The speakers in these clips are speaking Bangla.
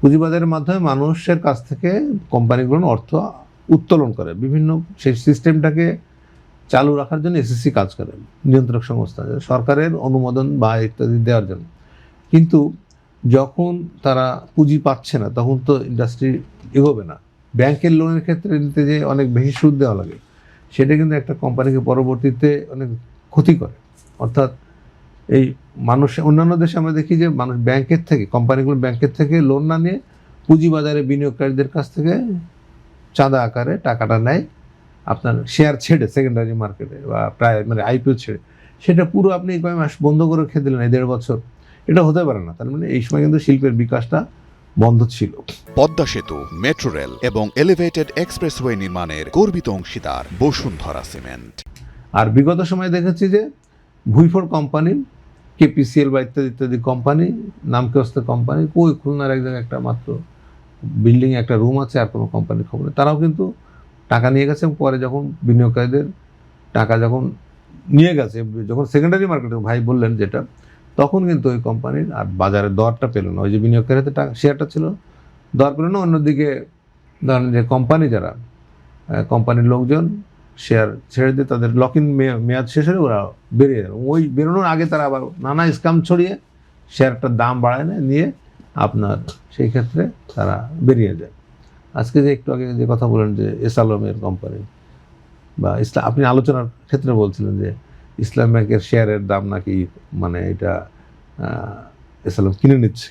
পুঁজিবাজারের মাধ্যমে মানুষের কাছ থেকে কোম্পানিগুলো অর্থ উত্তোলন করে, বিভিন্ন সেই সিস্টেমটাকে চালু রাখার জন্য এসএসসি কাজ করে, নিয়ন্ত্রক সংস্থা, সরকারের অনুমোদন বা ইত্যাদি দেওয়ার জন্য। কিন্তু যখন তারা পুঁজি পাচ্ছে না তখন তো ইন্ডাস্ট্রি এগোবে না। ব্যাংকের লোনের ক্ষেত্রে নিতে যে অনেক বেশি সুদ দেওয়া লাগে, সেটা কিন্তু একটা কোম্পানিকে পরবর্তীতে অনেক ক্ষতি করে। অর্থাৎ এই মানুষ, অন্যান্য দেশে আমরা দেখি যে মানুষ ব্যাংকের থেকে, কোম্পানিগুলো ব্যাংকের থেকে লোন না নিয়ে পুঁজিবাজারে বিনিয়োগকারীদের কাছ থেকে চাঁদা আকারে টাকাটা নেয়, আপনার শেয়ার ছেড়ে সেকেন্ডারি মার্কেটে বা প্রায় মানে আইপিও ছেড়ে, সেটা পুরো আপনি কয়েক মাস বন্ধ করে খেয়ে দিলেন, 1.5 বছর। এটা হতে পারে না। তার মানে এই সময় কিন্তু শিল্পের বিকাশটা বন্ধ ছিল। পদ্মা সেতু, মেট্রো রেল এবং এলিভেটেড এক্সপ্রেসওয়ে নির্মাণের গর্বিত অংশীদার বসুন্ধরা সিমেন্ট। আর বিগত সময়ে দেখেছি যে ভুইফোর কোম্পানি, কেপিসিএল বা ইত্যাদি ইত্যাদি কোম্পানি, নামকেস্ত কোম্পানি, ওই খুলনার এক জায়গায় একটা মাত্র বিল্ডিংয়ে একটা রুম আছে, আর কোনো কোম্পানির খবর নেই। তারাও কিন্তু টাকা নিয়ে গেছে, পরে যখন বিনিয়োগকারীদের টাকা যখন নিয়ে গেছে, যখন সেকেন্ডারি মার্কেটে ভাই বললেন যেটা, তখন কিন্তু ওই কোম্পানির আর বাজারে দরটা পেল না। ওই যে বিনিয়োগকারীদের টাকা শেয়ারটা ছিল, দর পেল না। অন্যদিকে ধরেন যে কোম্পানি, যারা কোম্পানির লোকজন শেয়ার ছেড়ে দিয়ে তাদের লক ইন মেয়াদ শেষ হলে ওরা বেরিয়ে যাবে। ওই বেরোনোর আগে তারা আবার নানা স্ক্যাম ছড়িয়ে শেয়ারটার দাম বাড়ায় না, নিয়ে আপনার সেই ক্ষেত্রে তারা বেরিয়ে যায়। আজকে যে একটু আগে যে কথা বলেন যে এস আলমের কোম্পানি বা আপনি আলোচনার ক্ষেত্রে বলছিলেন যে ইসলাম ব্যাংকের শেয়ারের দাম নাকি মানে এটা এস আলম কিনে নিচ্ছে,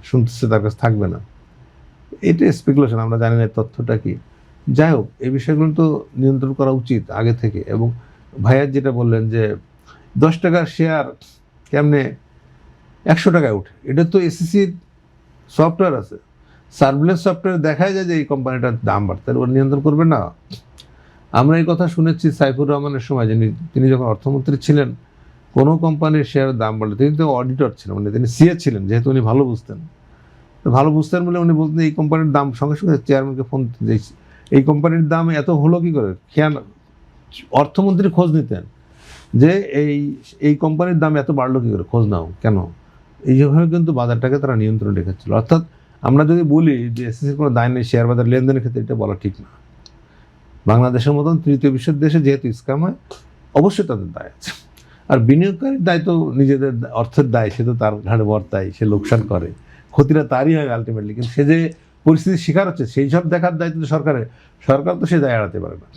শুনতেছে তার কাছে থাকবে না। এটা স্পেকুলেশন, আমরা জানি না তথ্যটা কি। যাই হোক, এই বিষয়গুলো তো নিয়ন্ত্রণ করা উচিত আগে থেকে। এবং ভাইয়ার যেটা বললেন যে 10 টাকার শেয়ার কেমনে 100 টাকায় ওঠে, এটা তো এসএসসির সফটওয়্যার আছে, সার্ভিলেন্স সফটওয়্যার দেখায় যায় যে এই কোম্পানিটার দাম বাড়তে, ওর নিয়ন্ত্রণ করবে না। আমরা এই কথা শুনেছি সাইফুর রহমানের সময়, তিনি যখন অর্থমন্ত্রী ছিলেন, কোনো কোম্পানির শেয়ারের দাম বাড়লে, তিনি তো অডিটর ছিলেন, মানে তিনি সিএ ছিলেন, যেহেতু উনি ভালো বুঝতেন, বলে উনি বলতেন এই কোম্পানির দাম, সঙ্গে সঙ্গে চেয়ারম্যানকে ফোন দিয়েছি, এই কোম্পানির দাম এত হলো কী করে, খেয়াল। অর্থমন্ত্রী খোঁজ নিতেন যে এই কোম্পানির দাম এত বাড়লো কী করে, খোঁজ নাও কেন। এইভাবে কিন্তু বাজারটাকে তারা নিয়ন্ত্রণে রেখেছিল। অর্থাৎ আমরা যদি বলি যে এসএসসির কোনো দায় নেই শেয়ার বাজার লেনদেনের ক্ষেত্রে, এটা বলা ঠিক না। বাংলাদেশের মতন তৃতীয় বিশ্বের দেশে যেহেতু স্ক্যাম হয়, অবশ্যই তাদের দায় আছে। আর বিনিয়োগকারীর দায় তো নিজেদের অর্থের দায়, সে তো তার ঘাড়ে বর্তায়, সে লোকসান করে, ক্ষতিটা তারই হয় আলটিমেটলি। কিন্তু সে যে পরিস্থিতির শিকার হচ্ছে, সেই সব দেখার দায়িত্ব সরকারের, সরকার তো সে দায় এড়াতে পারে না।